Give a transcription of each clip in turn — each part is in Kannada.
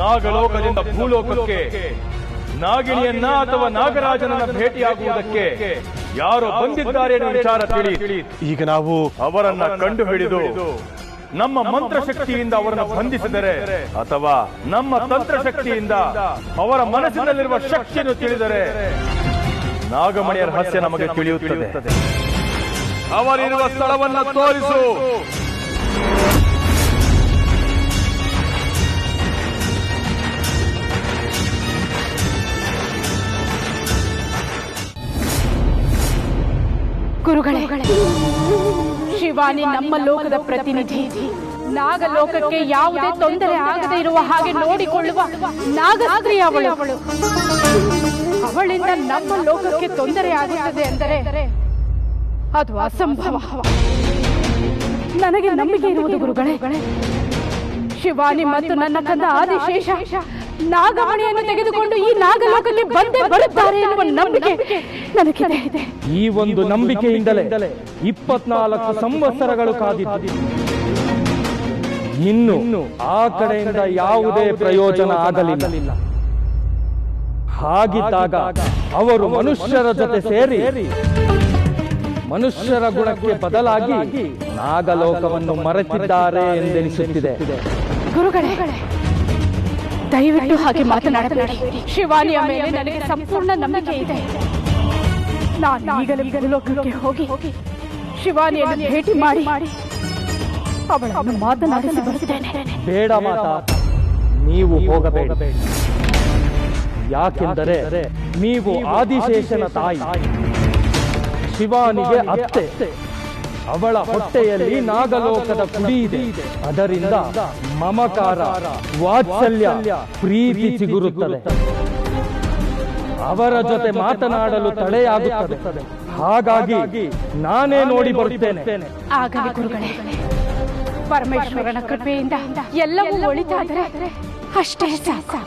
ನಾಗಲೋಕದಿಂದ ಭೂಲೋಕಕ್ಕೆ ನಾಗಿಣಿಯನ್ನ ಅಥವಾ ನಾಗರಾಜನನ್ನ ಭೇಟಿಯಾಗುವುದಕ್ಕೆ ಯಾರೋ ಬಂದಿದ್ದಾರೆ ಎನ್ನುವ ವಿಚಾರ ತಿಳಿಯಿತು. ಈಗ ನಾವು ಅವರನ್ನ ಕಂಡು ಹಿಡಿದು ನಮ್ಮ ಮಂತ್ರಶಕ್ತಿಯಿಂದ ಅವರನ್ನು ಬಂಧಿಸಿದರೆ ಅಥವಾ ನಮ್ಮ ತಂತ್ರಶಕ್ತಿಯಿಂದ ಅವರ ಮನಸ್ಸಿನಲ್ಲಿರುವ ಶಕ್ತಿಯನ್ನು ತಿಳಿದರೆ ನಾಗಮಣಿಯ ರಹಸ್ಯ ನಮಗೆ ತಿಳಿಯುತ್ತದೆ. ಅವರಿರುವ ಸ್ಥಳವನ್ನು ತೋರಿಸು. ಗುರುಗಳೇ, ಶಿವಾನಿ ನಮ್ಮ ಲೋಕದ ಪ್ರತಿನಿಧಿ. ನಾಗಲೋಕಕ್ಕೆ ಯಾವುದೇ ತೊಂದರೆ ಆಗದೆ ಇರುವ ಹಾಗೆ ನೋಡಿಕೊಳ್ಳುವ ನಾಗಸ್ತ್ರೀ ಅವಳು. ಅವಳಿಂದ ನಮ್ಮ ಲೋಕಕ್ಕೆ ತೊಂದರೆ ಆಗುತ್ತದೆ ಎಂದರೆ ಅದು ಅಸಂಭವ. ನನಗೆ ನಂಬಿಕೆ ಇರುವುದು ಗುರುಗಳೇ, ಶಿವಾನಿ ಮತ್ತು ನನ್ನ ಕಂದ ಆದಿಶೇಷ ನಾಗಮಣಿಯನ್ನು ತೆಗೆದುಕೊಂಡು ಈ ನಾಗಲೋಕಕ್ಕೆ ಬಂದೇ ಬರುತ್ತಾರೆ ಎನ್ನುವ ನಂಬಿಕೆ ನನಗಿದೆ. ಈ ಒಂದು ನಂಬಿಕೆಯಿಂದಲೇ 24 ಸಂವತ್ಸರಗಳು ಕಾದಿದ್ದು. ಇನ್ನು ಆ ಕಡೆಯಿಂದ ಯಾವುದೇ ಪ್ರಯೋಜನ ಆಗಲಿಲ್ಲ. ಹಾಗಿದ್ದಾಗ ಅವರು ಮನುಷ್ಯರ ಜೊತೆ ಸೇರಿ ಮನುಷ್ಯರ ಗುಣಕ್ಕೆ ಬದಲಾಗಿ ನಾಗಲೋಕವನ್ನು ಮರೆತಿದ್ದಾರೆ ಎಂದೆನಿಸುತ್ತಿದೆ. ಗುರುಗಳೇ, ದಯವಿಟ್ಟು ಹಾಗೆ ಮಾತನಾಡಬೇಡಿ. ಶಿವಾನಿಯ ಮೇಲೆ ನನಗೆ ಸಂಪೂರ್ಣ ನಂಬಿಕೆ ಇದೆ. ನಾನು ಈಗಲೇ ಭೂಲೋಕಕ್ಕೆ ಹೋಗಿ ಶಿವಾನಿಯನ್ನು ಭೇಟಿ ಮಾಡಿ ಅವಳನ್ನು ಮಾತನಾಡಿಸಿ ಬರುತ್ತೇನೆ. ಬೇಡ ಮಾತಾ, ನೀವು ಹೋಗಬೇಡಿ. ಯಾಕೆಂದರೆ ನೀವು ಆದಿಶೇಷನ ತಾಯಿ, ಶಿವಾನಿಗೆ ಅತ್ತೆ. ಅವಳ ಹೊಟ್ಟೆಯಲ್ಲಿ ನಾಗಲೋಕದ ಕುಡಿ ಇದೆ. ಅದರಿಂದ ಮಮಕಾರ, ವಾತ್ಸಲ್ಯ, ಪ್ರೀತಿ ಚಿಗುರುತ್ತದೆ. ಅವರ ಜೊತೆ ಮಾತನಾಡಲು ತಡೆಯಾಗುತ್ತದೆ. ಹಾಗಾಗಿ ನಾನೇ ನೋಡಿ ಬರುತ್ತೇನೆ. ಆಗಲಿ ಗುರುಗಳೇ, ಪರಮೇಶ್ವರನ ಕೃಪೆಯಿಂದ ಎಲ್ಲವೂ ಒಳಿತಾದರೆ ಅಷ್ಟೇ ಸಾಕು.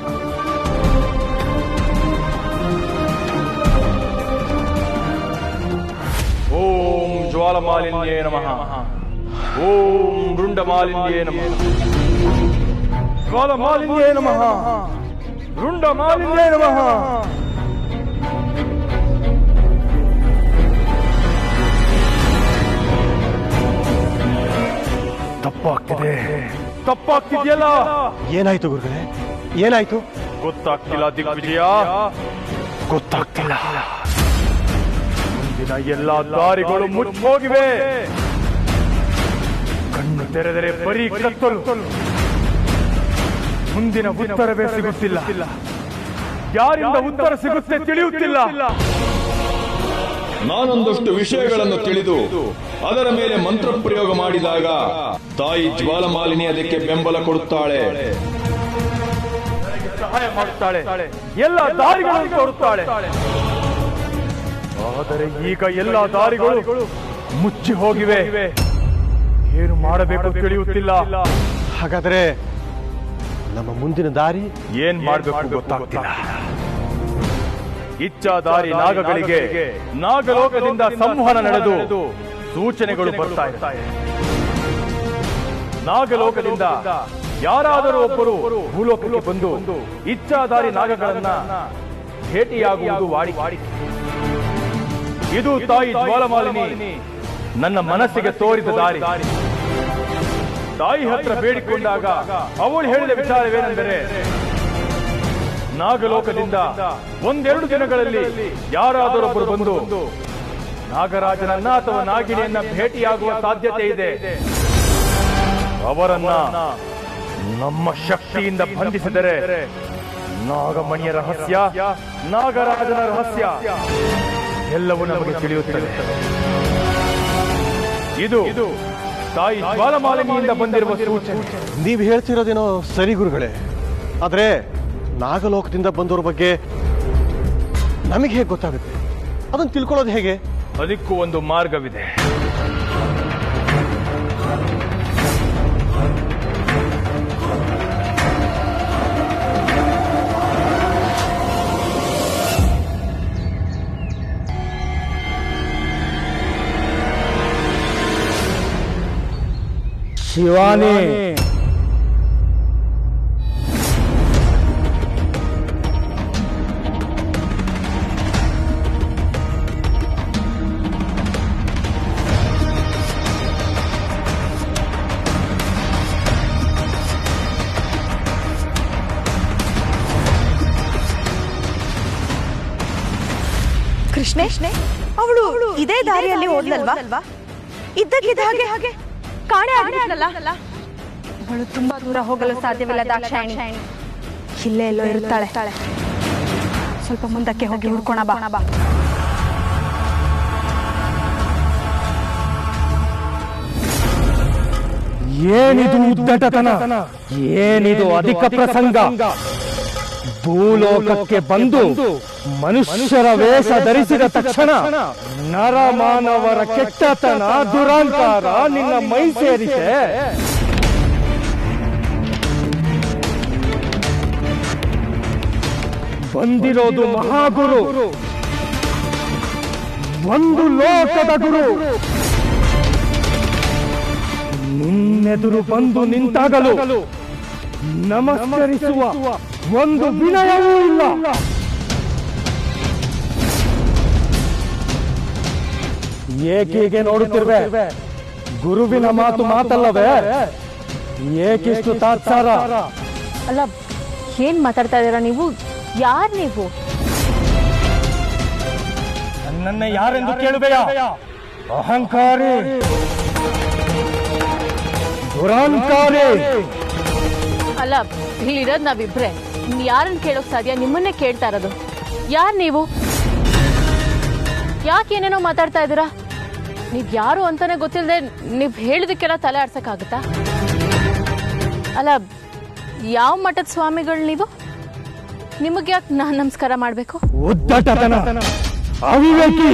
ಓಂ ಜ್ವಾಲಮಾಲಿನ್ಯೇ ನಮಃ. ಓಂ ರುಂಡಮಾಲಿನ್ಯೇ ನಮಃ. ಜ್ವಾಲಮಾಲಿನ್ಯೇ ನಮಃ. ರುಂಡಮಾಲಿನ್ಯೇ ನಮಃ. ತಪ್ಪಾಗ್ತಿದೆಯಲ್ಲ. ಏನಾಯ್ತು ಗುರುಗಳೇ, ಏನಾಯ್ತು? ಗೊತ್ತಾಗ್ತಿಲ್ಲ ದಿಗ್ವಿಜಯ, ಗೊತ್ತಾಗ್ತಿಲ್ಲ. ಮುಂದಿನ ಎಲ್ಲಾ ದಾರಿಗಳು ಮುಚ್ಚೋಗಿವೆ. ಕಣ್ಣು ತೆರೆದರೆ ಬರೀ ಕತ್ತಲು. ಮುಂದಿನ ಉತ್ತರವೇ ಸಿಗುತ್ತಿಲ್ಲ. ಯಾರಿಂದ ಉತ್ತರ ಸಿಗುತ್ತೆ ತಿಳಿಯುತ್ತಿಲ್ಲ. ನಾನೊಂದಷ್ಟು ವಿಷಯಗಳನ್ನು ತಿಳಿದು ಅದರ ಮೇಲೆ ಮಂತ್ರ ಪ್ರಯೋಗ ಮಾಡಿದಾಗ ತಾಯಿ ಜ್ವಾಲಮಾಲಿನಿ ಅದಕ್ಕೆ ಬೆಂಬಲ ಕೊಡುತ್ತಾಳೆ, ಸಹಾಯ ಮಾಡುತ್ತಾಳೆ, ಎಲ್ಲ ದಾರಿಗಳನ್ನು ತೋರುತ್ತಾಳೆ. ಆದರೆ ಈಗ ಎಲ್ಲ ದಾರಿಗಳು ಮುಚ್ಚಿ ಹೋಗಿವೆ. ಏನು ಮಾಡಬೇಕು ತಿಳಿಯುತ್ತಿಲ್ಲ. ಹಾಗಾದ್ರೆ ನಮ್ಮ ಮುಂದಿನ ದಾರಿ ಏನ್ ಮಾಡಬೇಕು ಗೊತ್ತಾಗ್ತಿಲ್ಲ. ಇಚ್ಛಾ ದಾರಿ ನಾಗಗಳಿಗೆ ನಾಗಲೋಕದಿಂದ ಸಂವಹನ ನಡೆದು ಸೂಚನೆಗಳು ಬರ್ತಾ ಇವೆ. ನಾಗಲೋಕದಿಂದ ಯಾರಾದರೂ ಒಬ್ಬರು ಭೂಲೋಕಕ್ಕೆ ಬಂದು ಇಚ್ಛಾಧಾರಿ ನಾಗಗಳನ್ನ ಭೇಟಿಯಾಗುವುದು ವಾಡಿಕೆ. ಇದು ತಾಯಿ ಜ್ವಾಲಮಾಲಿನಿ ನನ್ನ ಮನಸ್ಸಿಗೆ ತೋರಿದ ದಾರಿ. ತಾಯಿ ಹತ್ರ ಬೇಡಿಕೊಂಡಾಗ ಅವಳು ಹೇಳಿದ ವಿಚಾರವೇನೆಂದರೆ, ನಾಗಲೋಕದಿಂದ 1-2 ದಿನಗಳಲ್ಲಿ ಯಾರಾದರೊಬ್ಬರು ಬಂದು ನಾಗರಾಜನನ್ನ ಅಥವಾ ನಾಗಿಣಿಯನ್ನ ಭೇಟಿಯಾಗುವ ಸಾಧ್ಯತೆ ಇದೆ. ಅವರನ್ನ ನಮ್ಮ ಶಕ್ತಿಯಿಂದ ಬಂಧಿಸಿದರೆ ನಾಗಮಣಿಯ ರಹಸ್ಯ, ನಾಗರಾಜನ ರಹಸ್ಯ ಎಲ್ಲವೂ ನಮಗೆ ತಿಳಿಯುತ್ತದೆ. ಇದು ತಾಯಿ ಜ್ವಾಲಮಾಲಿನಿಯಿಂದ ಬಂದಿರುವ ಸೂಚನೆ. ನೀವು ಹೇಳ್ತಿರೋದೇನೋ ಸರಿ ಗುರುಗಳೇ, ಆದ್ರೆ ನಾಗಲೋಕದಿಂದ ಬಂದವ್ರ ಬಗ್ಗೆ ನಮಗೆ ಹೇಗೆ ಗೊತ್ತಾಗುತ್ತೆ? ಅದನ್ನು ತಿಳ್ಕೊಳ್ಳೋದು ಹೇಗೆ? ಅದಕ್ಕೂ ಒಂದು ಮಾರ್ಗವಿದೆ. ಶಿವಾನಿ, ಕೃಷ್ಣೆ ಅವಳು ಇದೇ ದಾರಿಯಲ್ಲಿ ಹೋದ್ಲಲ್ವಾ? ಇದ್ದಕ್ಕಿದ್ದ ಹಾಗೆ ಕಾಣೆ ಆಗಿದ್ಲಲ್ಲ. ಅವಳು ತುಂಬಾ ದೂರ ಹೋಗಲು ಸಾಧ್ಯವಿಲ್ಲ ದಾಕ್ಷಾಯಣಿ. ಇಲ್ಲೇ ಎಲ್ಲೋ ಇರುತ್ತಾಳೆ. ಸ್ವಲ್ಪ ಮುಂದಕ್ಕೆ ಹೋಗಿ ಹುಡ್ಕೋಣ ಬಾ. ಏನಿದು ಉದ್ದಟತನ, ಏನಿದು ಅಧಿಕ ಪ್ರಸಂಗ? ಭೂಲೋಕಕ್ಕೆ ಬಂದು ಮನುಷ್ಯರ ವೇಷ ಧರಿಸಿದ ತಕ್ಷಣ ನರಮಾನವರ ಕೆಟ್ಟತನ ದುರಾಂಕಾರ ನಿನ್ನ ಮೈ ಸೇರಿಸೆ. ಬಂದಿರೋದು ಮಹಾಗುರು, ಒಂದು ಲೋಕದ ಗುರು. ನಿನ್ನೆದುರು ಬಂದು ನಿಂತಾಗಲು ನಮಸ್ಕರಿಸುವ ಒಂದು ವಿನಯವೂ ಇಲ್ಲ. ಏಕೀಗೆ ನೋಡುತ್ತಿರುವೆ? ಗುರುವಿನ ಮಾತು ಮಾತಲ್ಲವೇ? ಏಕಿಷ್ಟು ತಾತ್ಸಾರ? ಅಲ್ಲ, ಏನ್ ಮಾತಾಡ್ತಾ ಇದ್ದೀರಾ ನೀವು? ಯಾರ್ ನೀವು? ನನ್ನನ್ನೇ ಯಾರೆಂದು ಕೇಳುವೆಯಾ? ಅಹಂಕಾರಿ, ದುರಾಂಕಾರಿ. ಅಲ್ಲ, ಇಲ್ಲಿರೋದು ನಾವಿಬ್ರೆ. ಯಾರನ್ನ ಕೇಳೋಕ್ ಸಾಧ್ಯ? ನಿಮ್ಮನ್ನೇ ಕೇಳ್ತಾ ಇರೋದು. ಯಾರ್ ನೀವು? ಯಾಕೇನೇನೋ ಮಾತಾಡ್ತಾ ಇದ್ದೀರಾ? ನೀವ್ ಯಾರು ಅಂತಾನೆ ಗೊತ್ತಿಲ್ಲದೆ ನೀವ್ ಹೇಳಿದಕ್ಕೆಲ್ಲ ತಲೆ ಆಡ್ಸಕ್ಕಾಗತ್ತಾ? ಅಲ್ಲ, ಯಾವ ಮಠದ ಸ್ವಾಮಿಗಳು ನೀವು? ನಿಮಗೆ ಯಾಕೆ ನಾನ್ ನಮಸ್ಕಾರ ಮಾಡ್ಬೇಕು? ಉದ್ದಟತನ, ಅವಿವೇಕಿ.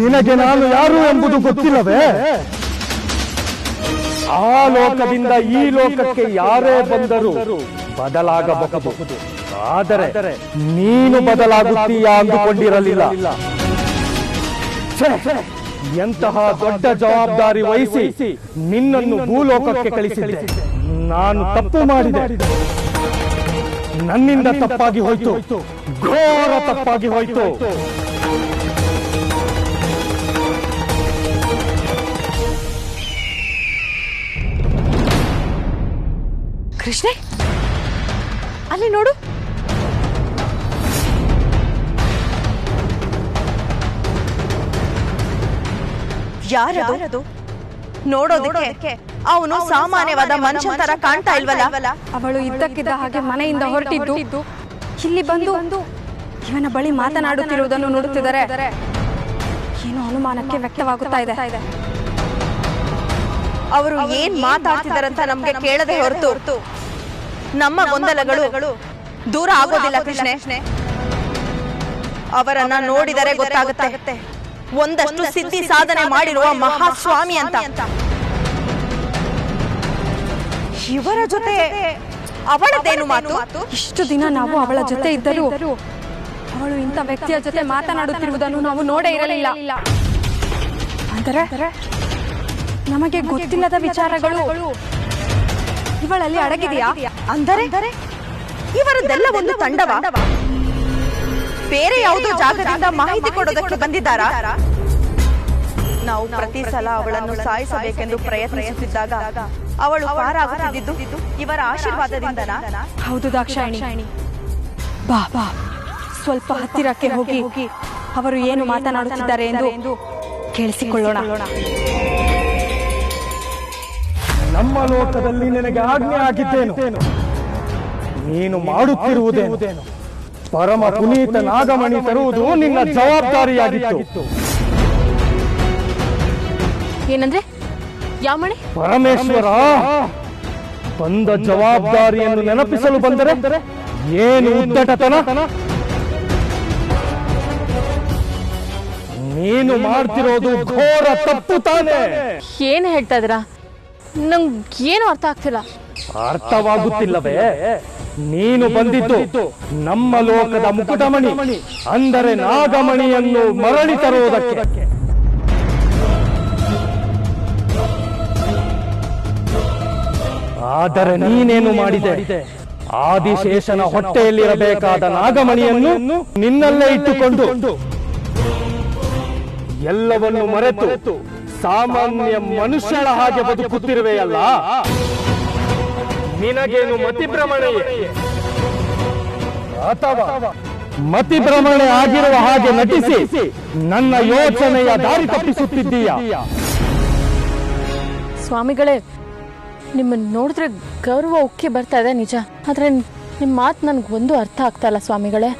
ನಿನಗೆ ನಾನು ಯಾರು ಎಂಬುದು ಗೊತ್ತಿಲ್ಲವೇ? ಆ ಲೋಕದಿಂದ ಈ ಲೋಕಕ್ಕೆ ಯಾರೇ ಬಂದರೂ ಬದಲಾಗಬಹುದು, ಆದರೆ ನೀನು ಬದಲಾಗುತ್ತೀಯಾ ಅಂದುಕೊಂಡಿರಲಿಲ್ಲ. ಎಂತಹ ದೊಡ್ಡ ಜವಾಬ್ದಾರಿ ವಹಿಸಿ ನಿನ್ನನ್ನು ಭೂಲೋಕಕ್ಕೆ ಕಳಿಸಿದ್ದೆ. ನಾನು ತಪ್ಪು ಮಾಡಿದೆ. ನನ್ನಿಂದ ತಪ್ಪಾಗಿ ಹೋಯ್ತು, ಘೋರ ತಪ್ಪಾಗಿ ಹೋಯ್ತು. ಕೃಷ್ಣೆ, ಅಲ್ಲಿ ನೋಡು. ಯಾರದು? ನೋಡೋದಕ್ಕೆ ಅವನು ಸಾಮಾನ್ಯವಾದ ಮನುಷ್ಯ ತರ ಕಾಣ್ತಾ ಇಲ್ವಲ್ಲ? ಅವಳು ಇದ್ದಕ್ಕಿದ್ದ ಹಾಗೆ ಮನೆಯಿಂದ ಹೊರಟಿದ್ದು ಇಲ್ಲಿ ಬಂದು ಇವನ ಬಳಿ ಮಾತನಾಡುತ್ತಿರುವುದನ್ನು ನೋಡುತ್ತಿದ್ದಾರೆ. ಏನೋ ಅನುಮಾನಕ್ಕೆ ವ್ಯಕ್ತವಾಗುತ್ತಾ ಇದೆ. ಅವರು ಏನ್ ಮಾತಾಡ್ತಿದಾರಂತ ನಮ್ಗೆ ಕೇಳದೆ ಹೊರತು ನಮ್ಮ ಗೊಂದಲಗಳು ದೂರ ಆಗೋದಿಲ್ಲ ಕೃಷ್ಣೆ. ಅವರನ್ನ ನೋಡಿದರೆ ಗೊತ್ತಾಗುತ್ತೆ ಒಂದಷ್ಟು ಸಿದ್ಧಿ ಸಾಧನೆ ಮಾಡಿರುವ ಮಹಾಸ್ವಾಮಿ ಅಂತ. ಇವರ ಜೊತೆ ಅವಳದೇನು ಮಾತು? ಇಷ್ಟು ದಿನ ನಾವು ಅವಳ ಜೊತೆ ಇದ್ದರೂ ಅವಳು ಇಂಥ ವ್ಯಕ್ತಿಯ ಜೊತೆ ಮಾತನಾಡುತ್ತಿರುವುದನ್ನು ನಾವು ನೋಡೇ ಇರಲಿಲ್ಲ. ಅಂದರೆ ನಮಗೆ ಗೊತ್ತಿಲ್ಲದ ವಿಚಾರಗಳು ಇವಳಲ್ಲಿ ಅಡಗಿದೆಯಾ? ಅಂದರೆ ಇವರದ್ದೆಲ್ಲ ಒಂದು ತಂಡವ? ಬೇರೆ ಯಾವುದೋ ಜಾಗದಿಂದ ಮಾಹಿತಿ ಕೊಡೋದಕ್ಕೆ ಬಂದಿದ್ದಾರಾ? ನಾವು ಪ್ರತಿ ಸಲ ಅವಳನ್ನು ಸಾಯಿಸಬೇಕೆಂದು ಪ್ರಯತ್ನಿಸುತ್ತಿದ್ದಾಗ ಅವಳು ಪಾರಾಗುತ್ತಿದ್ದು ಇವರ ಆಶೀರ್ವಾದದಿಂದನಾ? ಹೌದು ದಾಕ್ಷಾಯಣಿ. ಬಾ ಬಾ, ಸ್ವಲ್ಪ ಹತ್ತಿರಕ್ಕೆ ಹೋಗಿ ಅವರು ಏನು ಮಾತನಾಡುತ್ತಿದ್ದಾರೆ ಎಂದು ಕೇಳಿಸಿಕೊಳ್ಳೋಣ. ನಮ್ಮ ಲೋಕದಲ್ಲಿ ನಿನಗೆ ಆಜ್ಞೆ ಆಗಿದ್ದೇನು? ನೀನು ಮಾಡುತ್ತಿರುವುದೇನು? ಪರಮ ಪುನೀತ ನಾಗಮಣಿ ತರುವುದು ನಿನ್ನ ಜವಾಬ್ದಾರಿಯಾಗಿತ್ತು. ಏನಂದ್ರೆ? ಯಾವ ಮಣಿ? ಪರಮೇಶ್ವರ ಬಂದ ಜವಾಬ್ದಾರಿಯನ್ನು ನೆನಪಿಸಲು ಬಂದರೆ ಏನು ಉದ್ದಟತನ? ನೀನು ಮಾಡ್ತಿರೋದು ಘೋರ ತಪ್ಪು ತಾನೆ. ಏನ್ ಹೇಳ್ತಾ ಇದ್ದೀರಾ? ನಂಗೇನು ಅರ್ಥ ಆಗ್ತಿಲ್ಲ. ಅರ್ಥವಾಗುತ್ತಿಲ್ಲವೇ? ನೀನು ಬಂದಿದ್ದು ನಮ್ಮ ಲೋಕದ ಮುಕುಟಮಣಿ ಅಂದರೆ ನಾಗಮಣಿಯನ್ನು ಮರಳಿ ತರುವುದಕ್ಕೆ. ಆದರೆ ನೀನೇನು ಮಾಡಿದೆ? ಆದಿಶೇಷನ ಹೊಟ್ಟೆಯಲ್ಲಿರಬೇಕಾದ ನಾಗಮಣಿಯನ್ನು ನಿನ್ನಲ್ಲೇ ಇಟ್ಟುಕೊಂಡು ಎಲ್ಲವನ್ನು ಮರೆತು ಸಾಮಾನ್ಯ ಮನುಷ್ಯರ ಹಾಗೆ ಬದುಕುತ್ತಿರುವೆಯಲ್ಲ. ನಿನಗೇನು ಮತಿಭ್ರಮಣೆಯೇ ಅಥವಾ ಮತಿ ಭ್ರಮಣೆ ಆಗಿರುವ ಹಾಗೆ ನಟಿಸಿ ನನ್ನ ಯೋಚನೆಯ ದಾರಿ ತಪ್ಪಿಸುತ್ತಿದ್ದೀಯ. ಸ್ವಾಮಿಗಳೇ, ನಿಮ್ಮನ್ನು ನೋಡಿದ್ರೆ ಗೌರವ ಉಕ್ಕಿ ಬರ್ತಾ ಇದೆ ನಿಜ. ಆದ್ರೆ ನಿಮ್ಮ ಮಾತು ನನಗೊಂದು ಅರ್ಥ ಆಗ್ತಾ ಇಲ್ಲ ಸ್ವಾಮಿಗಳೇ.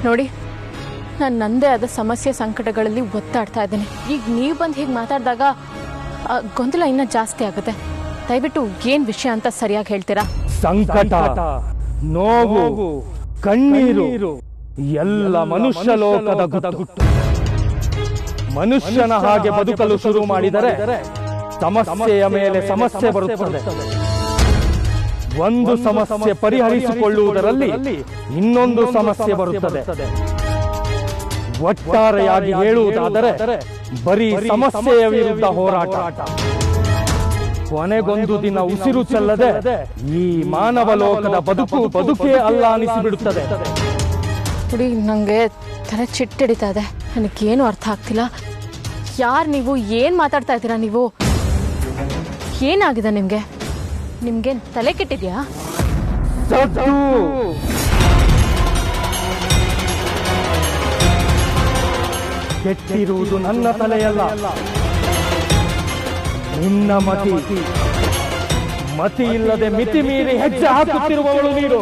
ನೋಡಿ, ನಾನು ನಂದೇ ಆದ ಸಮಸ್ಯೆ ಸಂಕಟಗಳಲ್ಲಿ ಒತ್ತಾಡ್ತಾ ಇದ್ದೇನೆ. ಈಗ ನೀವು ಬಂದು ಹೀಗೆ ಮಾತಾಡಿದಾಗ ಗೊಂದಲ ಇನ್ನೂ ಜಾಸ್ತಿ ಆಗುತ್ತೆ. ದಯವಿಟ್ಟು ಏನ್ ವಿಷಯ ಅಂತ ಸರಿಯಾಗಿ ಹೇಳ್ತೀರಾ? ಸಂಕಟ, ನೋವು, ಕಣ್ಣೀರು ಎಲ್ಲ ಮನುಷ್ಯ ಲೋಕದ ಗುಟ್ಟು. ಮನುಷ್ಯನ ಹಾಗೆ ಬದುಕಲು ಶುರು ಮಾಡಿದರೆ ಸಮಸ್ಯೆಯ ಮೇಲೆ ಸಮಸ್ಯೆ ಬರುತ್ತದೆ. ಒಂದು ಸಮಸ್ಯೆ ಪರಿಹರಿಸಿಕೊಳ್ಳುವುದರಲ್ಲಿ ಇನ್ನೊಂದು ಸಮಸ್ಯೆ ಬರುತ್ತದೆ. ಒಟ್ಟಾರೆಯಾಗಿ ಹೇಳುವುದಾದರೆ ಬರೀ ಸಮಸ್ಯೆಯ ವಿರುದ್ಧ ಹೋರಾಟ. ಕೊನೆಗೊಂದು ದಿನ ಉಸಿರು ಚೆಲ್ಲದೆ ಈ ಮಾನವ ಲೋಕದ ಬದುಕೇ ಅಲ್ಲ ಅನಿಸಿಬಿಡುತ್ತದೆ. ನೋಡಿ, ನಂಗೆ ತಲೆ ಚಿಟ್ಟಿಡಿತಾ ಇದೆ. ನನಗೇನು ಅರ್ಥ ಆಗ್ತಿಲ್ಲ. ಯಾರು ನೀವು? ಏನ್ ಮಾತಾಡ್ತಾ ಇದ್ದೀರಾ ನೀವು? ಏನಾಗಿದೆ ನಿಮ್ಗೆ? ನಿಮ್ಗೇನ್ ತಲೆ ಕೆಟ್ಟಿದ್ಯಾ? ಕೆಟ್ಟಿರುವುದು ನನ್ನ ತಲೆಯಲ್ಲ, ನಿನ್ನ ಮತಿ. ಮತಿ ಇಲ್ಲದೆ ಮಿತಿ ಮೀರಿ ಹೆಜ್ಜೆ ಹಾಕುತ್ತಿರುವವಳು ನೀನು.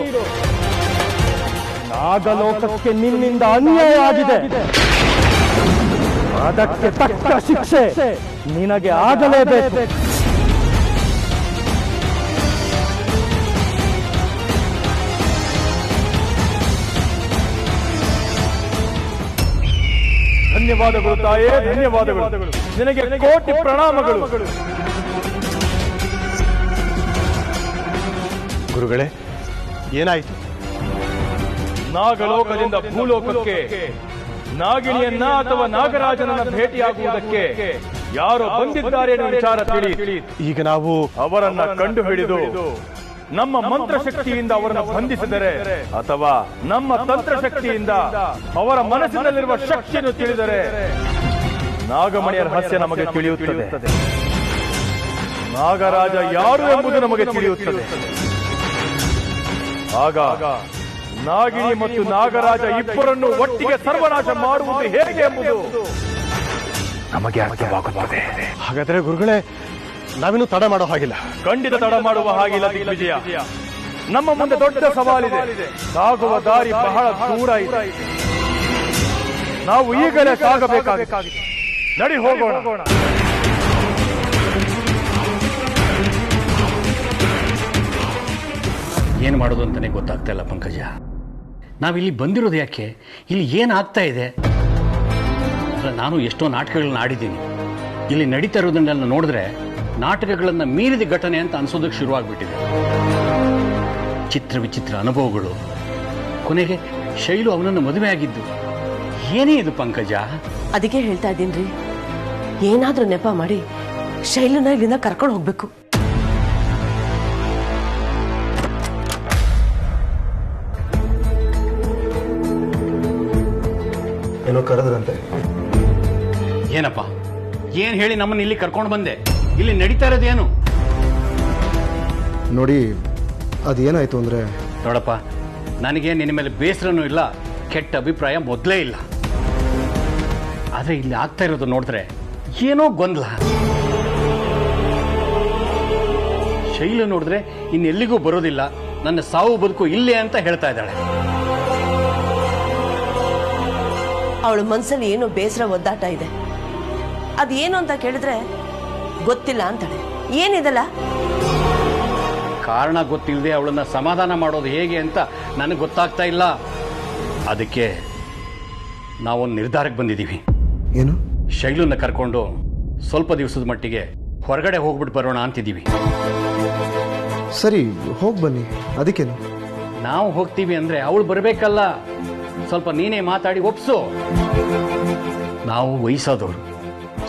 ನಾಗಲೋಕಕ್ಕೆ ನಿನ್ನಿಂದ ಅನ್ಯಾಯ ಆಗಿದೆ. ಅದಕ್ಕೆ ತಕ್ಕ ಶಿಕ್ಷೆ ನಿನಗೆ ಆಗಲೇಬೇಕು. ಧನ್ಯವಾದಗಳು ತಾಯೇ, ಧನ್ಯವಾದಗಳು. ನಿನಗೆ ಕೋಟಿ ಪ್ರಣಾಮಗಳು. ಗುರುಗಳೇ, ಏನಾಯಿತು? ನಾಗಲೋಕದಿಂದ ಭೂಲೋಕಕ್ಕೆ ನಾಗಿಣಿಯನ್ನ ಅಥವಾ ನಾಗರಾಜನನ್ನ ಭೇಟಿಯಾಗುವುದಕ್ಕೆ ಯಾರೋ ಬಂದಿದ್ದಾರೆ ಎನ್ನುವ ವಿಚಾರ ತಿಳಿ. ಈಗ ನಾವು ಅವರನ್ನ ಕಂಡು ಹಿಡಿದು ನಮ್ಮ ಮಂತ್ರಶಕ್ತಿಯಿಂದ ಅವರನ್ನು ಬಂಧಿಸಿದರೆ ಅಥವಾ ನಮ್ಮ ತಂತ್ರಶಕ್ತಿಯಿಂದ ಅವರ ಮನಸ್ಸಿನಲ್ಲಿರುವ ಶಕ್ತಿಯನ್ನು ತಿಳಿದರೆ ನಾಗಮಣಿಯ ರಹಸ್ಯ ನಮಗೆ ತಿಳಿಯುತ್ತದೆ. ನಾಗರಾಜ ಯಾರು ಎಂಬುದು ನಮಗೆ ತಿಳಿಯುತ್ತದೆ. ಆಗ ನಾಗಿಣಿ ಮತ್ತು ನಾಗರಾಜ ಇಬ್ಬರನ್ನು ಒಟ್ಟಿಗೆ ಸರ್ವನಾಶ ಮಾಡುವುದು ಹೇಗೆ ಎಂಬುದು ನಮಗೆ ಅರ್ಥವಾಗುತ್ತದೆ. ಹಾಗಾದ್ರೆ ಗುರುಗಳೇ, ನಾವಿನ್ನು ತಡ ಮಾಡೋ ಹಾಗಿಲ್ಲ. ಖಂಡಿತ ತಡ ಮಾಡುವ ಹಾಗಿಲ್ಲ ದಿಗ್ವಿಜಯ. ನಮ್ಮ ಮುಂದೆ ದೊಡ್ಡ ಸವಾಲಿದೆ. ಸಾಗುವ ದಾರಿ ಬಹಳ ದೂರ ಇದೆ. ನಾವು ಈಗಲೇ ಸಾಗಬೇಕಾಗಿದೆ. ನಡಿ ಹೋಗೋಣ. ಏನು ಮಾಡೋದು ಅಂತಾನೆ ಗೊತ್ತಾಗ್ತಾ ಇಲ್ಲ ಪಂಕಜ. ನಾವಿಲ್ಲಿ ಬಂದಿರೋದು ಯಾಕೆ? ಇಲ್ಲಿ ಏನಾಗ್ತಾ ಇದೆ? ನಾನು ಎಷ್ಟೋ ನಾಟಕಗಳನ್ನ ಆಡಿದ್ದೀನಿ. ಇಲ್ಲಿ ನಡೀತಾ ಇರೋದನ್ನೆಲ್ಲ ನೋಡಿದ್ರೆ ನಾಟಕಗಳನ್ನು ಮೀರಿದ ಘಟನೆ ಅಂತ ಅನ್ಸೋದಕ್ಕೆ ಶುರುವಾಗ್ಬಿಟ್ಟಿದೆ. ಚಿತ್ರ ವಿಚಿತ್ರ ಅನುಭವಗಳು. ಕೊನೆಗೆ ಶೈಲು ಅವನನ್ನು ಮದುವೆ ಆಗಿದ್ದು. ಏನೇ ಇದು ಪಂಕಜ? ಅದಕ್ಕೆ ಹೇಳ್ತಾ ಇದ್ದೀನ್ರಿ, ಏನಾದ್ರೂ ನೆಪ ಮಾಡಿ ಶೈಲುನ ಇಲ್ಲಿಂದ ಕರ್ಕೊಂಡು ಹೋಗ್ಬೇಕು. ಏನೋ ಕರೆದ್ರಂತೆ. ಏನಪ್ಪ? ಏನ್ ಹೇಳಿ ನಮ್ಮನ್ನು ಇಲ್ಲಿ ಕರ್ಕೊಂಡು ಬಂದೆ? ಇಲ್ಲಿ ನಡೀತಾ ಇರೋದೇನು? ನೋಡಿ, ಅದೇನಾಯ್ತು ಅಂದ್ರೆ, ನೋಡಪ್ಪ, ನನಗೆ ನಿನ್ನ ಮೇಲೆ ಬೇಸರನೂ ಇಲ್ಲ, ಕೆಟ್ಟ ಅಭಿಪ್ರಾಯ ಮೊದಲೇ ಇಲ್ಲ. ಆದ್ರೆ ಇಲ್ಲಿ ಆಗ್ತಾ ಇರೋದು ನೋಡಿದ್ರೆ ಏನೋ ಗೊಂದಲ. ಶೈಲು ನೋಡಿದ್ರೆ ಇನ್ನೆಲ್ಲಿಗೂ ಬರೋದಿಲ್ಲ, ನನ್ನ ಸಾವು ಬದುಕು ಇಲ್ಲೇ ಅಂತ ಹೇಳ್ತಾ ಇದ್ದಾಳೆ. ಅವಳ ಮನಸ್ಸಲ್ಲಿ ಏನೋ ಬೇಸರ ಒದ್ದಾಟ ಇದೆ. ಅದೇನು ಅಂತ ಕೇಳಿದ್ರೆ ಗೊತ್ತಿಲ್ಲ ಅಂತಾಳೆ. ಏನಿದಲ್ಲ? ಕಾರಣ ಗೊತ್ತಿಲ್ಲದೆ ಅವಳನ್ನ ಸಮಾಧಾನ ಮಾಡೋದು ಹೇಗೆ ಅಂತ ನನಗೆ ಗೊತ್ತಾಗ್ತಾ ಇಲ್ಲ. ಅದಕ್ಕೆ ನಾವೊಂದು ನಿರ್ಧಾರಕ್ಕೆ ಬಂದಿದ್ದೀವಿ. ಏನು? ಶೈಲುನ ಕರ್ಕೊಂಡು ಸ್ವಲ್ಪ ದಿವಸದ ಮಟ್ಟಿಗೆ ಹೊರಗಡೆ ಹೋಗ್ಬಿಟ್ಟು ಬರೋಣ ಅಂತಿದ್ದೀವಿ. ಸರಿ, ಹೋಗಿ ಬನ್ನಿ. ಅದಕ್ಕೇನು? ನಾವು ಹೋಗ್ತೀವಿ ಅಂದ್ರೆ ಅವಳು ಬರಬೇಕಲ್ಲ. ಸ್ವಲ್ಪ ನೀನೇ ಮಾತಾಡಿ ಒಪ್ಸು. ನಾವು ವಯಸ್ಸಾದವರು,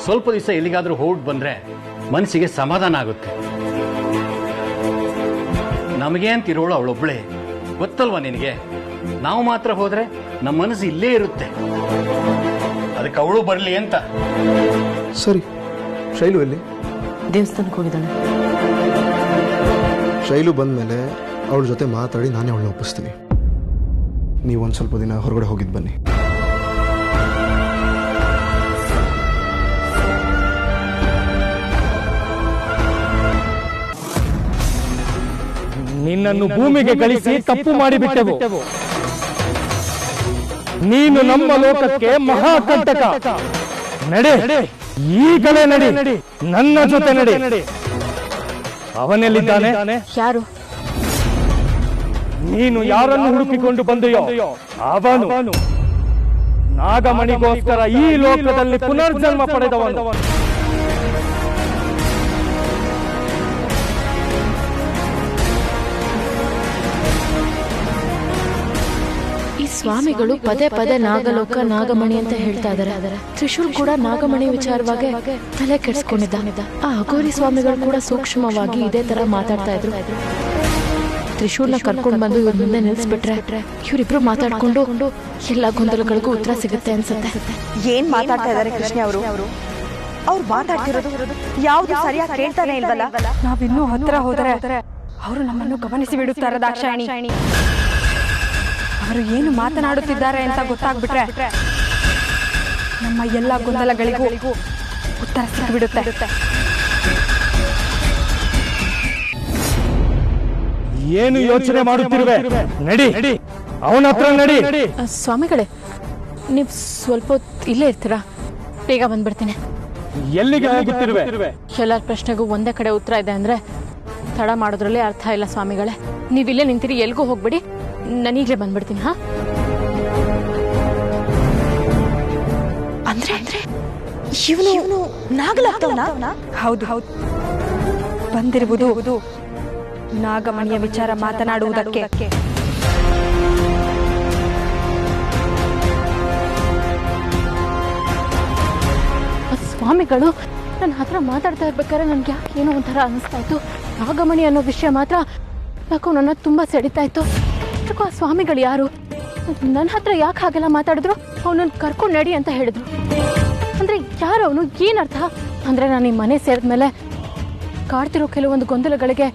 ಸ್ವಲ್ಪ ದಿವಸ ಎಲ್ಲಿಗಾದ್ರೂ ಹೋಗ್ಬಿಟ್ಟು ಬಂದ್ರೆ ಮನಸ್ಸಿಗೆ ಸಮಾಧಾನ ಆಗುತ್ತೆ. ನಮಗೆ ಅಂತಿರೋಳು ಅವಳೊಬ್ಬಳೇ, ಗೊತ್ತಲ್ವಾ ನಿನಗೆ? ನಾವು ಮಾತ್ರ ಹೋದ್ರೆ ನಮ್ಮ ಮನಸ್ಸು ಇಲ್ಲೇ ಇರುತ್ತೆ. ಅದಕ್ಕೆ ಅವಳು ಬರಲಿ ಅಂತ. ಸರಿ, ಶೈಲು ಎಲ್ಲಿ? ದೇವಸ್ಥಾನಕ್ಕೆ ಹೋಗಿದ್ದಾಳೆ. ಶೈಲು ಬಂದ ಮೇಲೆ ಅವಳ ಜೊತೆ ಮಾತಾಡಿ ನಾನೇ ಅವಳನ್ನ ಒಪ್ಪಿಸ್ತೀನಿ. ನೀವು ಒಂದು ಸ್ವಲ್ಪ ದಿನ ಹೊರಗಡೆ ಹೋಗಿದ್ದು ಬನ್ನಿ. ನಿನ್ನನ್ನು ಭೂಮಿಗೆ ಕಳಿಸಿ ತಪ್ಪು ಮಾಡಿಬಿಟ್ಟೆವು. ನೀನು ನಮ್ಮ ಲೋಕಕ್ಕೆ ಮಹಾಕಂಟಕ. ನಡೆ, ಈಗಲೇ ನಡಿ, ನನ್ನ ಜೊತೆ ನಡಿ. ಅವನೆಲ್ಲಿದ್ದಾನೆ? ಯಾರು? ನೀನು ಯಾರನ್ನು ಹುಡುಕಿಕೊಂಡು ಬಂದೆಯೋ ಅವನು. ನಾಗಮಣಿಗೋಸ್ಕರ ಈ ಲೋಕದಲ್ಲಿ ಪುನರ್ಜನ್ಮ ಪಡೆದವನು. ಈ ಸ್ವಾಮಿಗಳು ಪದೇ ಪದೇ ನಾಗಲೋಕ ನಾಗಮಣಿ ಅಂತ ಹೇಳ್ತಾ ಇದಾರೆ. ತ್ರಿಶೂಲ್ ಕೂಡ ನಾಗಮಣಿ ವಿಚಾರವಾಗಿ ತಲೆ ಕೆಡಿಸ್ಕೊಂಡಿದ್ದ. ಆ ಅಘೋರಿ ಸ್ವಾಮಿಗಳು ಕೂಡ ಸೂಕ್ಷ್ಮವಾಗಿ ಇದೇ ತರ ಮಾತಾಡ್ತಾ ಇದ್ರು. ತ್ರಿಶೂಲ್ನ ಕರ್ಕೊಂಡು ಬಂದು ಇವ್ರ ಮುಂದೆ ನಿಲ್ಸ್ಬಿಟ್ರೆ ಇವರಿಬ್ರು ಮಾತಾಡ್ಕೊಂಡು ಎಲ್ಲ ಗೊಂದಲಗಳಿಗೂ ಉತ್ತರ ಸಿಗುತ್ತೆ ಅನ್ಸುತ್ತೆ. ಏನ್ ಮಾತಾಡ್ತಾ ಇದಾರೆ ಕೃಷ್ಣ ಅವರು? ಅವ್ರು ಮಾತಾಡ್ತಿರೋದು ಯಾವ್ದು ಸರಿಯಾಗಿ ಕೇಳ್ತಾನೆ ಇಲ್ವಲ್ಲ? ನಾವಿನ್ನೂ ಹತ್ರ ಹೋದರೆ ಅವರು ನಮ್ಮನ್ನು ಗಮನಿಸಿ ಬಿಡುತ್ತಾರೆ ದಾಕ್ಷಾಯಣಿ. ಅವರು ಏನು ಮಾತನಾಡುತ್ತಿದ್ದಾರೆ ಅಂತ ಗೊತ್ತಾಗ್ಬಿಟ್ರೆ ನಮ್ಮ ಎಲ್ಲ ಗೊಂದಲಗಳಿಗೂ ಉತ್ತರ ಸಿಕ್ಕಿಬಿಡುತ್ತೆ. ಏನು ಯೋಚನೆ ಮಾಡುತ್ತಿರುವೆ? ನಡಿ, ಅವನ ಹತ್ರ ನಡಿ. ಸ್ವಾಮಿಗಳೇ, ನೀವು ಸ್ವಲ್ಪ ಹೊತ್ತು ಇಲ್ಲೇ ಇರ್ತೀರಾ? ಬೇಗ ಬಂದ್ಬಿಡ್ತೀನಿ. ಎಲ್ಲಿಗೆ ಹೋಗುತ್ತಿರುವೆ? ಎಲ್ಲರ ಪ್ರಶ್ನೆಗೂ ಒಂದೇ ಕಡೆ ಉತ್ತರ ಇದೆ ಅಂದ್ರೆ ತಡ ಮಾಡೋದ್ರಲ್ಲಿ ಅರ್ಥ ಇಲ್ಲ ಸ್ವಾಮಿಗಳೇ. ನೀವಿಲ್ಲೇ ನಿಂತಿರಿ, ಎಲ್ಗೂ ಹೋಗ್ಬಿಡಿ. ನಾನೀಗ್ಲೇ ಬಂದ್ಬಿಡ್ತೀನಿ. ಹಾ, ಅಂದ್ರೆ ಇವನು ನಾಗಲಾಗ್ತವನ? ಹೌದು, ಬಂದಿರುವುದು ನಾಗಮಣಿಯ ವಿಚಾರ ಮಾತನಾಡುವುದಕ್ಕೆ. ಸ್ವಾಮಿಗಳು ನನ್ನ ಹತ್ರ ಮಾತಾಡ್ತಾ ಇರ್ಬೇಕಾದ್ರೆ ನನ್ಗೆ ಯಾಕೆ ಏನೋ ಒಂಥರ ಅನಿಸ್ತಾ ಇತ್ತು. ನಾಗಮಣಿ ಅನ್ನೋ ವಿಷಯ ಮಾತ್ರ ಯಾಕೋ ನನ್ನ ತುಂಬಾ ಸೆಡಿತಾ ಇತ್ತು. ಆ ಸ್ವಾಮಿಗಳು ಯಾರು? ನನ್ನ ಹತ್ರ ಯಾಕೆ ಹಾಗೆಲ್ಲ ಮಾತಾಡಿದ್ರು? ಅವನನ್ನು ಕರ್ಕೊಂಡು ನಡಿ ಅಂತ ಹೇಳಿದ್ರು. ಅಂದ್ರೆ ಯಾರು ಅವನು? ಏನರ್ಥ? ಅಂದ್ರೆ ನಾನು ಈ ಮನೆ ಸೇರಿದ್ಮೇಲೆ ಕಾಡ್ತಿರೋ ಕೆಲವೊಂದು ಗೊಂದಲಗಳಿಗೆ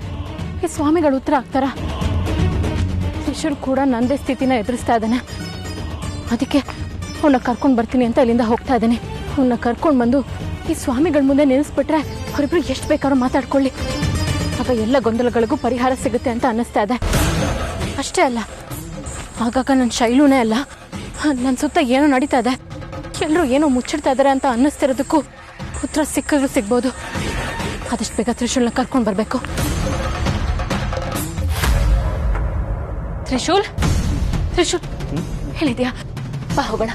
ಈ ಸ್ವಾಮಿಗಳು ಉತ್ತರ ಆಗ್ತಾರ? ಶಿಷ್ಯರು ಕೂಡ ನಂದೇ ಸ್ಥಿತಿನ ಎದುರಿಸ್ತಾ ಇದ್ದಾನೆ. ಅದಕ್ಕೆ ಅವನ್ನ ಕರ್ಕೊಂಡು ಬರ್ತೀನಿ ಅಂತ ಇಲ್ಲಿಂದ ಹೋಗ್ತಾ ಇದ್ದೇನೆ. ಅವನ್ನ ಕರ್ಕೊಂಡು ಬಂದು ಈ ಸ್ವಾಮಿಗಳ ಮುಂದೆ ನೆನೆಸ್ಬಿಟ್ರೆ ಅವರಿಬ್ರು ಎಷ್ಟು ಬೇಕಾದ್ರೂ ಮಾತಾಡ್ಕೊಳ್ಳಿ. ಆಗ ಎಲ್ಲ ಗೊಂದಲಗಳಿಗೂ ಪರಿಹಾರ ಸಿಗುತ್ತೆ ಅಂತ ಅನ್ನಿಸ್ತಾ ಇದೆ. ಅಷ್ಟೇ ಅಲ್ಲ, ಆಗಾಗ ನನ್ನ ಶೈಲೂನೇ ಅಲ್ಲ, ನನ್ನ ಸುತ್ತ ಏನೋ ನಡೀತಾ ಇದೆ, ಎಲ್ಲರೂ ಏನೋ ಮುಚ್ಚಿಡ್ತಾ ಇದ್ದಾರೆ ಅಂತ ಅನ್ನಿಸ್ತಿರೋದಕ್ಕೂ ಉತ್ತರ ಸಿಕ್ಕಿದ್ರು ಸಿಗ್ಬೋದು. ಆದಷ್ಟು ಬೇಗ ತ್ರಿಶೂಲ್ನ ಕರ್ಕೊಂಡು ಬರಬೇಕು. ತ್ರಿಶೂಲ್, ಹೇಳಿದ್ಯಾ? ಬಾ ಹೋಗೋಣ.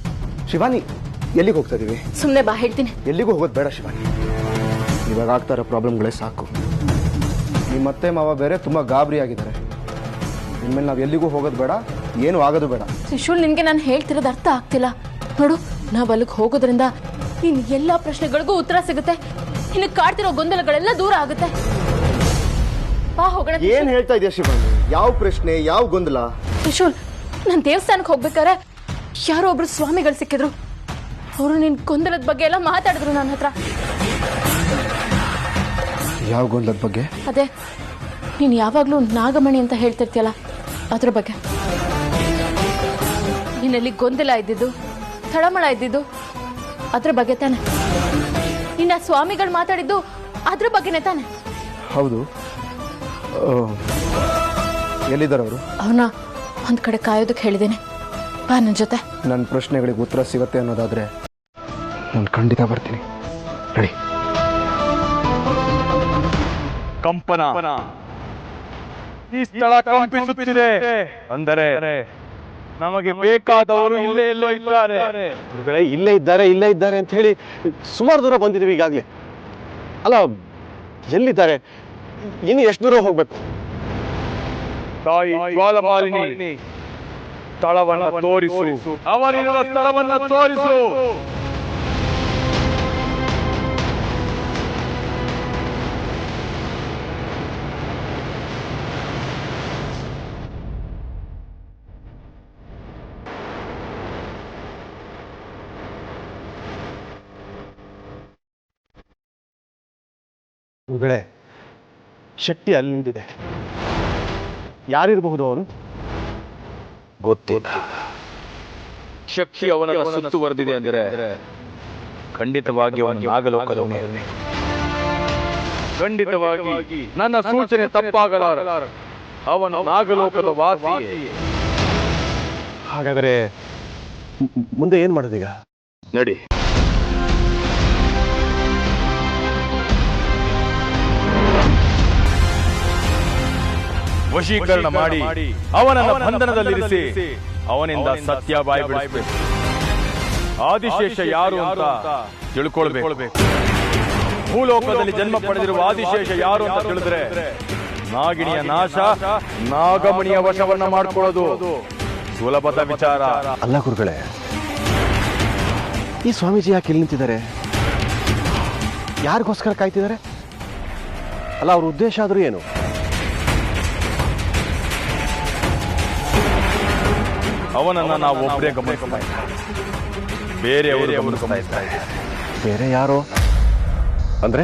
ಶಿವಾನಿ, ಎಲ್ಲಿಗೆ ಹೋಗ್ತಾ ಇದೀವಿ? ಸುಮ್ಮನೆ ಬಾ, ಹೇಳ್ತೀನಿ. ಎಲ್ಲಿಗೂ ಹೋಗೋದು ಬೇಡ ಶಿವಾನಿ. ಇವಾಗ ಆಗ್ತಾ ಇರೋ ಪ್ರಾಬ್ಲಮ್ಗಳೇ ಸಾಕು. ನಿಮ್ಮ ಅತ್ತೆ ಮಾವ ಬೇರೆ ತುಂಬ ಗಾಬರಿ ಆಗಿದ್ದಾರೆ. ಇನ್ಮೇಲೆ ನಾವು ಎಲ್ಲಿಗೂ ಹೋಗೋದು ಬೇಡ, ಏನು ಆಗೋದು ಬೇಡ. ತ್ರಿಶೂಲ್, ನಿನ್ಗೆ ನಾನು ಹೇಳ್ತಿರೋದು ಅರ್ಥ ಆಗ್ತಿಲ್ಲ ನೋಡು. ನಾವು ಅಲ್ಲಿಗೆ ಹೋಗೋದ್ರಿಂದ ನಿನ್ ಎಲ್ಲಾ ಪ್ರಶ್ನೆಗಳಿಗೂ ಉತ್ತರ ಸಿಗುತ್ತೆ. ನಿನಗೆ ಕಾಡ್ತಿರೋ ಗೊಂದಲಗಳೆಲ್ಲ ದೂರ ಆಗುತ್ತೆ. ಬಾ ಹೋಗೋಣ. ಏನ್ ಹೇಳ್ತಾ ಇದೆಯಾ ಶಿವಾನಿ? ಯಾವ ಪ್ರಶ್ನೆ, ಯಾವ ಗೊಂದಲ? ತ್ರಿಶೂಲ್, ನಾನು ದೇವಸ್ಥಾನಕ್ಕೆ ಹೋಗ್ಬೇಕಾದ್ರೆ ಯಾರೋ ಒಬ್ರು ಸ್ವಾಮಿಗಳು ಸಿಕ್ಕಿದ್ರು. ಅವರು ನಿನ್ ಗೊಂದಲದ ಬಗ್ಗೆ ಎಲ್ಲ ಮಾತಾಡಿದ್ರು ನನ್ನ ಹತ್ರ. ಯಾವ ಗೊಂದಲದ ಬಗ್ಗೆ? ಅದೇ ನೀನು ಯಾವಾಗ್ಲೂ ನಾಗಮಣಿ ಅಂತ ಹೇಳ್ತಿರ್ತೀಯಲ್ಲ, ಅದ್ರ ಬಗ್ಗೆ. ನಿನ್ನಲ್ಲಿ ಗೊಂದಲ ಇದ್ದಿದ್ದು, ತಳಮಳ ಇದ್ದಿದ್ದು ಅದ್ರ ಬಗ್ಗೆ ತಾನೆ? ನಿನ್ನ ಸ್ವಾಮಿಗಳು ಮಾತಾಡಿದ್ದು ಅದ್ರ ಬಗ್ಗೆನೇ ತಾನೆ? ಹೌದು. ಎಲ್ಲಿದ್ದಾರೆ ಅವರು? ಅವನ್ನ ಒಂದ್ ಕಡೆ ಕಾಯೋದಕ್ಕೆ ಹೇಳಿದ್ದೀನಿ. ಬಾ ನನ್ನ ಜೊತೆ. ನನ್ನ ಪ್ರಶ್ನೆಗಳಿಗೆ ಉತ್ತರ ಸಿಗುತ್ತೆ ಅನ್ನೋದಾದ್ರೆ ನಾನು ಖಂಡಿತ ಬರ್ತೀನಿ. ರೆಡಿ? ಕಂಪನ. ಈ ಸ್ಥಳ ಕಂಪಿಸುತ್ತಿದೆ. ಅಂದರೆ ನಮಗೆ ಬೇಕಾದವರು ಇಲ್ಲೇ ಎಲ್ಲೋ ಇದ್ದಾರೆ. ಇಲ್ಲೇ ಇದ್ದಾರೆ ಅಂತ ಹೇಳಿ ಸುಮಾರು ದೂರ ಬಂದಿದ್ದೀವಿ ಈಗಾಗಲೇ. ಅಲ್ಲ, ಎಲ್ಲಿದ್ದಾರೆ? ಇನ್ನು ಎಷ್ಟು ದೂರ ಹೋಗ್ಬೇಕು? ತಾಯಿ ಜ್ವಾಲಮಾಲಿನಿ, ಸ್ಥಳವನ್ನು ತೋರಿಸು. ಅವರಿರುವ ಸ್ಥಳವನ್ನು ತೋರಿಸು. ಗುರುಗಳೇ, ಶಕ್ತಿ ಅಲ್ಲಿ ನಿಂತಿದೆ. ಯಾರಿರಬಹುದು ಅವನು? ಗೊತ್ತಿಲ್ಲ. ಶಕ್ತಿ ಅವನನ್ನು ಸುತ್ತುವರೆದಿದೆ ಅಂದರೆ ಖಂಡಿತವಾಗಿ ಅವನು ನಾಗಲೋಕದವನೇ. ಖಂಡಿತವಾಗಿ ನನ್ನ ಸೂಚನೆ ತಪ್ಪಾಗಲಾರ. ಅವನು ನಾಗಲೋಕದ ವಾಸಿ. ಹಾಗಾದರೆ ಮುಂದೆ ಏನು ಮಾಡೋದೀಗ? ನಡಿ. ವಶೀಕರಣ ಮಾಡಿ ಅವನನ್ನ ಬಂಧನದಲ್ಲಿರಿಸಿ ಅವನಿಂದ ಸತ್ಯ ಬಾಯಿ ಬಿಡಿಸಬೇಕು. ಆದಿಶೇಷ ಯಾರು ಅಂತ ತಿಳ್ಕೊಳ್ಬೇಕು. ಭೂಲೋಕದಲ್ಲಿ ಜನ್ಮ ಪಡೆದಿರುವ ಆದಿಶೇಷ ಯಾರು ಅಂತ ತಿಳಿದ್ರೆ ನಾಗಿಣಿಯ ನಾಶ, ನಾಗಮಣಿಯ ವಶವನ್ನ ಮಾಡ್ಕೊಳ್ಳೋದು ಸುಲಭದ ವಿಚಾರ ಅಲ್ಲ ಗುರುಗಳೇ, ಈ ಸ್ವಾಮೀಜಿ ಯಾಕೆ ಇಲ್ಲಿ ನಿಂತಿದ್ದಾರೆ? ಯಾರಿಗೋಸ್ಕರ ಕಾಯ್ತಿದ್ದಾರೆ? ಅಲ್ಲ, ಅವ್ರ ಉದ್ದೇಶ ಆದ್ರೂ ಏನು? ಅವನನ್ನ ನಾವು ಒಬ್ಬರೇ ಗಮನಿಸ್ತಾ ಇಲ್ಲ, ಬೇರೆಯವರು ಗಮನಿಸ್ತಾ ಇದ್ದಾರೆ. ಬೇರೆ ಯಾರೋ ಅಂದ್ರೆ